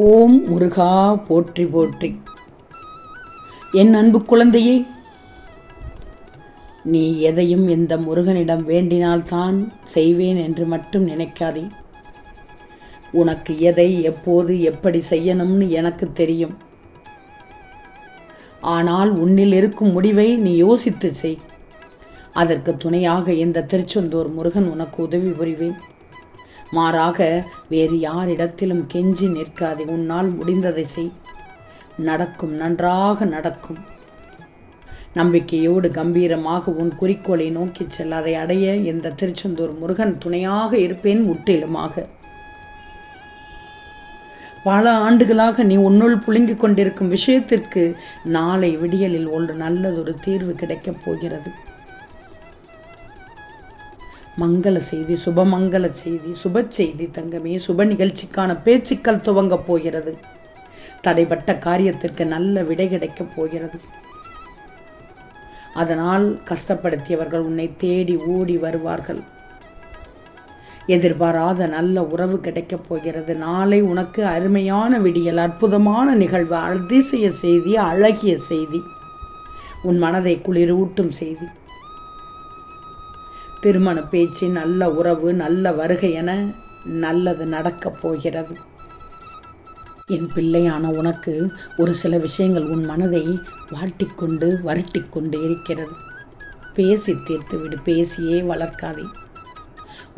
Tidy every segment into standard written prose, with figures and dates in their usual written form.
ஓம் முருகா போற்றி போற்றி. என் அன்பு குழந்தையே, நீ எதையும் இந்த முருகனிடம் வேண்டினால்தான் செய்வேன் என்று மட்டும் நினைக்காதே. உனக்கு எதை எப்போது எப்படி செய்யணும்னு எனக்கு தெரியும். ஆனால் உன்னில் இருக்கும் முடிவை நீ யோசித்து செய். அதற்கு துணையாக இந்த திருச்செந்தூர் முருகன் உனக்கு உதவி புரிவேன். மாறாக வேறு யாரிடத்திலும் கெஞ்சி நிற்காதே. உன்னால் முடிந்ததை செய். நடக்கும், நன்றாக நடக்கும். நம்பிக்கையோடு கம்பீரமாக உன் குறிக்கோளை நோக்கி செல். அதை அடைய இந்த திருச்செந்தூர் முருகன் துணையாக இருப்பேன் முற்றிலுமாக. பல ஆண்டுகளாக நீ உன்னுள் புழுங்கிக் கொண்டிருக்கும் விஷயத்திற்கு நாளை விடியலில் ஒரு நல்லதொரு தீர்வு கிடைக்கப் போகிறது. மங்கள செய்தி, சுபமங்கள செய்தி, சுப செய்தி தங்கமே. சுப நிகழ்ச்சிக்கான பேச்சுக்கள் துவங்கப் போகிறது. தடைப்பட்ட காரியத்திற்கு நல்ல விடை கிடைக்கப் போகிறது. அதனால் கஷ்டப்படுத்தியவர்கள் உன்னை தேடி ஓடி வருவார்கள். எதிர்பாராத நல்ல உறவு கிடைக்கப் போகிறது. நாளை உனக்கு அருமையான விடியல், அற்புதமான நிகழ்வு, அதிசய செய்தி, அழகிய செய்தி, உன் மனதை குளிரூட்டும் செய்தி. திருமண பேச்சு, நல்ல உறவு, நல்ல வருகை என நல்லது நடக்கப் போகிறது. என் பிள்ளையான உனக்கு ஒரு சில விஷயங்கள் உன் மனதை வாட்டிக்கொண்டு வருட்டிக்கொண்டு இருக்கிறது. பேசி தீர்த்துவிடு, பேசியே வளர்க்காதே.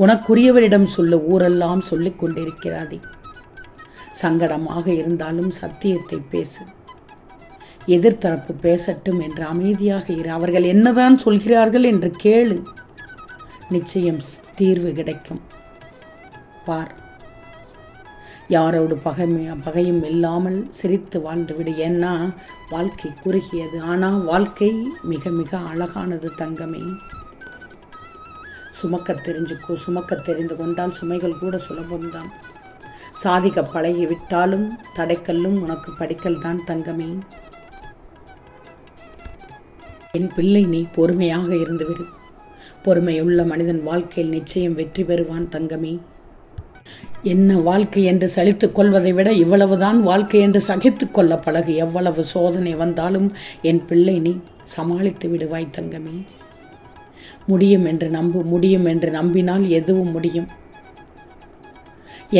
உனக்குரியவரிடம் சொல்ல ஊரெல்லாம் சொல்லிக் கொண்டிருக்கிறாதே. சங்கடமாக இருந்தாலும் சத்தியத்தை பேசு. எதிர்த்தரப்பு பேசட்டும் என்று அமைதியாக இரு. அவர்கள் என்னதான் சொல்கிறார்கள் என்று கேளு. நிச்சயம் தீர்வு கிடைக்கும். பார், யாரோடு பகையும் இல்லாமல் சிரித்து வாழ்ந்துவிடு. ஏன்னா வாழ்க்கை குறுகியது, ஆனால் வாழ்க்கை மிக மிக அழகானது தங்கமே. சுமக்க தெரிஞ்சுக்கோ. சுமக்க தெரிந்து கொண்டால் சுமைகள் கூட சுலபம்தான். சாதிக்க பழகி விட்டாலும் தடைக்கல்லும் உனக்கு படிக்கல் தான் தங்கமே. என் பிள்ளை, நீ பொறுமையாக இருந்துவிடு. பொறுமையுள்ள மனிதன் வாழ்க்கையில் நிச்சயம் வெற்றி பெறுவான் தங்கமே. என்ன வாழ்க்கை என்று சலித்துக் கொள்வதை விட இவ்வளவுதான் வாழ்க்கை என்று சகித்து கொள்ள பழகு. எவ்வளவு சோதனை வந்தாலும் என் பிள்ளை, நீ சமாளித்து விடுவாய் தங்கமே. முடியும் என்று நம்பு. முடியும் என்று நம்பினால் எதுவும் முடியும்.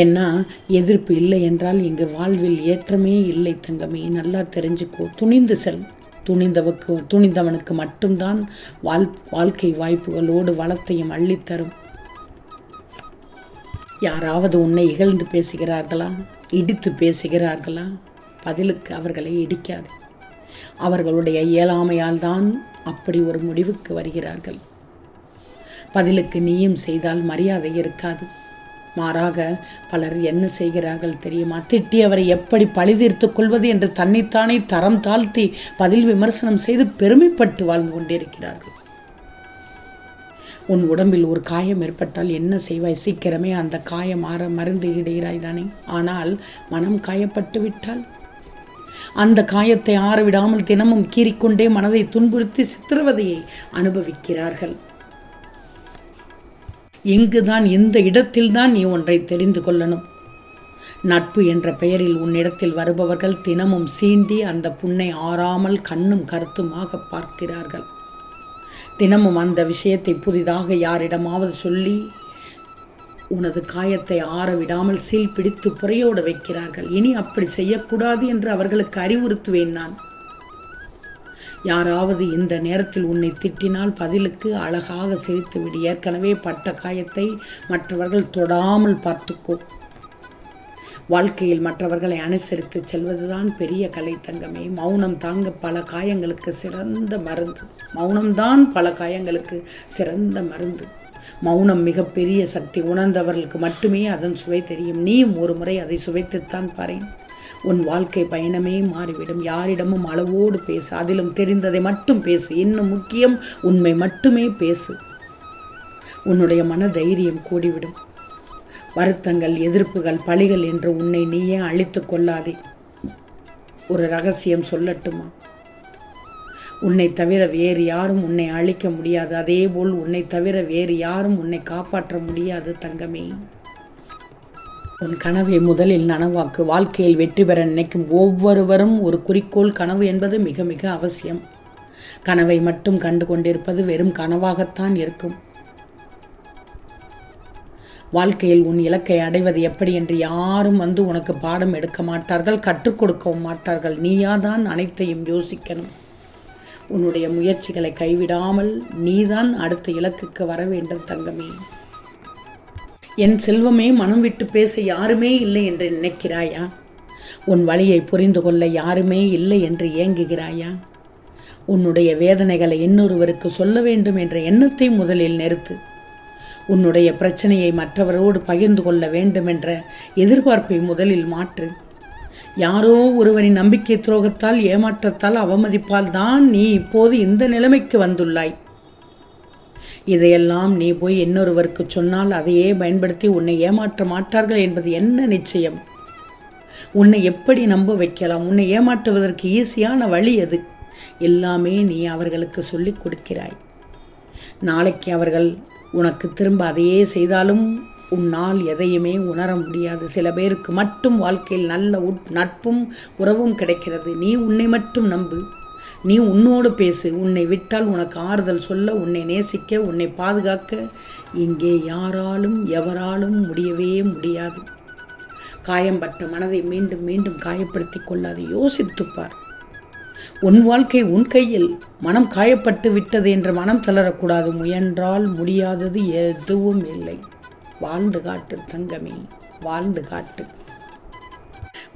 ஏன்னா எதிர்ப்பு இல்லை என்றால் இங்கு வாழ்வில் ஏற்றமே இல்லை தங்கமே. நல்லா தெரிஞ்சுக்கோ. துணிந்து செல். துணிந்தவனுக்கு மட்டும்தான் வாழ்க்கை வாய்ப்புகளோடு வளத்தையும் அள்ளித்தரும். யாராவது உன்னை இகழ்ந்து பேசுகிறார்களா, இடித்து பேசுகிறார்களா? பதிலுக்கு அவர்களை இடிக்காது. அவர்களுடைய இயலாமையால் தான் அப்படி ஒரு முடிவுக்கு வருகிறார்கள். பதிலுக்கு நீயும் செய்தால் மரியாதை இருக்காது. மாறாக பலர் என்ன செய்கிறார்கள் தெரியுமா? திட்டியவரை எப்படி பழிதீர்த்துக் கொள்வது என்று தன்னைத்தானே தரம் தாழ்த்தி பதில் விமர்சனம் செய்து பெருமைப்பட்டு வாழ்ந்து கொண்டிருக்கிறார்கள். உன் உடம்பில் ஒரு காயம் ஏற்பட்டால் என்ன செய்வாய்? சீக்கிரமே அந்த காயம் மருந்து இடுகிறாய் தானே. ஆனால் மனம் காயப்பட்டு விட்டால் அந்த காயத்தை ஆறவிடாமல் தினமும் கீறிக்கொண்டே மனதை துன்புறுத்தி சித்திரவதையை அனுபவிக்கிறார்கள். இங்குதான், இந்த இடத்தில்தான் நீ ஒன்றை தெரிந்து கொள்ளணும். நட்பு என்ற பெயரில் உன்னிடத்தில் வருபவர்கள் தினமும் சீண்டி அந்த புண்ணை ஆறாமல் கண்ணும் கருத்துமாக பார்க்கிறார்கள். தினமும் அந்த விஷயத்தை புதிதாக யாரிடமாவது சொல்லி உனது காயத்தை ஆற விடாமல் சீல் பிடித்து புறையோட வைக்கிறார்கள். இனி அப்படி செய்யக்கூடாது என்று அவர்களுக்கு அறிவுறுத்துவேன் நான். யாராவது இந்த நேரத்தில் உன்னை திட்டினால் பதிலுக்கு அழகாக சிரித்துவிடு. ஏற்கனவே பட்ட காயத்தை மற்றவர்கள் தொடாமல் பார்த்துக்கோ. வாழ்க்கையில் மற்றவர்களை அனுசரித்து செல்வதுதான் பெரிய கலை தங்கமே. மௌனம் தாங்க பல காயங்களுக்கு சிறந்த மருந்து. மௌனம்தான் பல காயங்களுக்கு சிறந்த மருந்து. மௌனம் மிகப்பெரிய சக்தி. உணர்ந்தவர்களுக்கு மட்டுமே அதன் சுவை தெரியும். நீயும் ஒரு முறை அதை சுவைத்துத்தான் பாரேன். உன் வாழ்க்கை பயணமே மாறிவிடும். யாரிடமும் அளவோடு பேசு. அதிலும் தெரிந்ததை மட்டும் பேசு. இன்னும் முக்கியம், உண்மை மட்டுமே பேசு. உன்னுடைய மன தைரியம் கூடிவிடும். வருத்தங்கள், எதிர்ப்புகள், பழிகள் என்று உன்னை நீயே அழித்து கொள்ளாதே. ஒரு ரகசியம் சொல்லட்டுமா? உன்னை தவிர வேறு யாரும் உன்னை அழிக்க முடியாது. அதேபோல் உன்னை தவிர வேறு யாரும் உன்னை காப்பாற்ற முடியாது தங்கமே. உன் கனவை முதலில் நனவாக்கு. வாழ்க்கையில் வெற்றி பெற நினைக்கும் ஒவ்வொருவரும் ஒரு குறிக்கோள் கனவு என்பது மிக மிக அவசியம். கனவை மட்டும் கண்டு கொண்டிருப்பது வெறும் கனவாகத்தான் இருக்கும். வாழ்க்கையில் உன் இலக்கை அடைவது எப்படி என்று யாரும் வந்து உனக்கு பாடம் எடுக்க மாட்டார்கள், கற்றுக் கொடுக்கவும் மாட்டார்கள். நீயாதான் அனைத்தையும் யோசிக்கணும். உன்னுடைய முயற்சிகளை கைவிடாமல் நீதான் அடுத்த இலக்குக்கு வர வேண்டும் தங்கமே. என் செல்வமே, மனம் விட்டு பேச யாருமே இல்லை என்று நினைக்கிறாயா? உன் வழியை புரிந்து கொள்ள யாருமே இல்லை என்று ஏங்குகிறாயா? உன்னுடைய வேதனைகளை இன்னொருவருக்கு சொல்ல வேண்டும் என்ற எண்ணத்தை முதலில் நிறுத்து. உன்னுடைய பிரச்சனையை மற்றவரோடு பகிர்ந்து கொள்ள வேண்டும் என்ற எதிர்பார்ப்பை முதலில் மாற்று. யாரோ ஒருவரின் நம்பிக்கை துரோகத்தால், ஏமாற்றத்தால், அவமதிப்பால் தான் நீ இப்போது இந்த நிலைமைக்கு வந்துள்ளாய். இதையெல்லாம் நீ போய் இன்னொருவருக்கு சொன்னால் அதையே பயன்படுத்தி உன்னை ஏமாற்ற மாட்டார்கள் என்பது என்ன நிச்சயம்? உன்னை எப்படி நம்ப வைக்கலாம்? உன்னை ஏமாற்றுவதற்கு ஈஸியான வழி எது? எல்லாமே நீ அவர்களுக்கு சொல்லிக் கொடுக்கிறாய். நாளைக்கு அவர்கள் உனக்கு திரும்ப அதையே செய்தாலும் உன்னால் எதையுமே உணர முடியாது. சில பேருக்கு மட்டும் வாழ்க்கையில் நல்ல நட்பும் உறவும் கிடைக்கிறது. நீ உன்னை மட்டும் நம்பு. நீ உன்னோடு பேசு. உன்னை விட்டால் உனக்கு ஆறுதல் சொல்ல, உன்னை நேசிக்க, உன்னை பாதுகாக்க இங்கே யாராலும் எவராலும் முடியவே முடியாது. காயம்பட்ட மனதை மீண்டும் மீண்டும் காயப்படுத்தி கொள்ளாது. யோசித்துப்பார். உன் வாழ்க்கை உன் கையில். மனம் காயப்பட்டு விட்டது என்று மனம் தளரக்கூடாது. முயன்றால் முடியாதது எதுவும் இல்லை. வாழ்ந்து காட்டு தங்கமே, வாழ்ந்து காட்டு.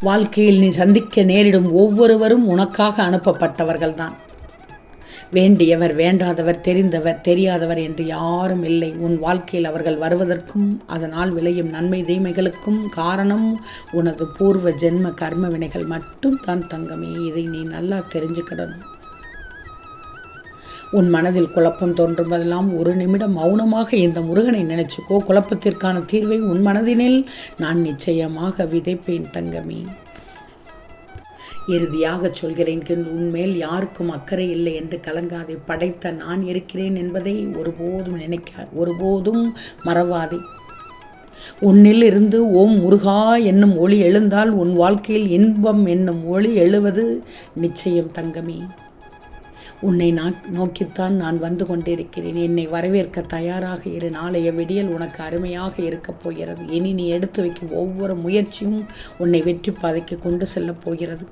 வாழ்க்கையில் நீ சந்திக்க நேரிடும் ஒவ்வொருவரும் உனக்காக அனுப்பப்பட்டவர்கள்தான். வேண்டியவர், வேண்டாதவர், தெரிந்தவர், தெரியாதவர் என்று யாரும் இல்லை. உன் வாழ்க்கையில் அவர்கள் வருவதற்கும் அதனால் விளையும் நன்மை தீமைகளுக்கும் காரணம் உனது பூர்வ ஜென்ம கர்ம வினைகள் மட்டும் தான் தங்கமே. இதை நீ நல்லா தெரிஞ்சுக்கிடணும். உன் மனதில் குழப்பம் தோன்றும்போதெல்லாம் ஒரு நிமிடம் மௌனமாக இந்த முருகனை நினைச்சுக்கோ. குழப்பத்திற்கான தீர்வை உன் மனதினில் நான் நிச்சயமாக விதைப்பேன் தங்கமே. இறுதியாக சொல்கிறேன், உன்மேல் யாருக்கும் அக்கறை இல்லை என்று கலங்காதே. படைத்த நான் இருக்கிறேன் என்பதை ஒருபோதும் மறவாதே. உன்னில் இருந்து ஓம் முருகா என்னும் ஒளி எழுந்தால் உன் வாழ்க்கையில் இன்பம் என்னும் ஒளி எழுவது நிச்சயம் தங்கமே. உன்னை நோக்கித்தான் நான் வந்து கொண்டிருக்கிறேன். என்னை வரவேற்க தயாராக இரு. நாளைய விடியல் உனக்கு அருமையாக இருக்கப் போகிறது. இனி நீ எடுத்து வைக்கும் ஒவ்வொரு முயற்சியும் உன்னை வெற்றி பாதைக்கு கொண்டு செல்லப் போகிறது.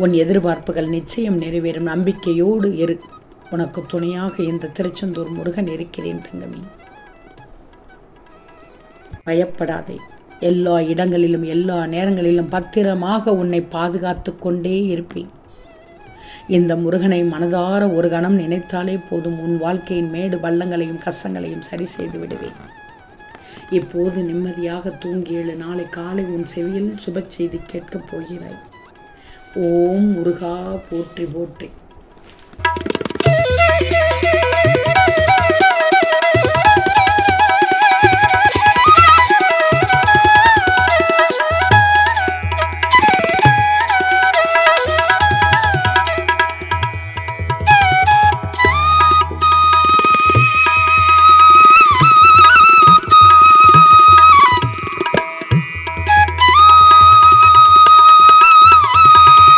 உன் எதிர்பார்ப்புகள் நிச்சயம் நிறைவேறும். நம்பிக்கையோடு இரு. உனக்கு துணையாக இந்த திருச்செந்தூர் முருகன் இருக்கிறேன் தங்கமே. பயப்படாதே. எல்லா இடங்களிலும் எல்லா நேரங்களிலும் பத்திரமாக உன்னை பாதுகாத்து கொண்டே இருப்பேன். இந்த முருகனை மனதார ஒரு கணம் நினைத்தாலே போதும். உன் வாழ்க்கையின் மேடு பள்ளங்களையும் கஷ்டங்களையும் சரி செய்து விடுவேன். இப்போது நிம்மதியாக தூங்கி எழு. நாளை காலை உன் செவியில் சுப செய்தி கேட்கப் போகிறாய். ஓம் முருகா போற்றி போற்றி.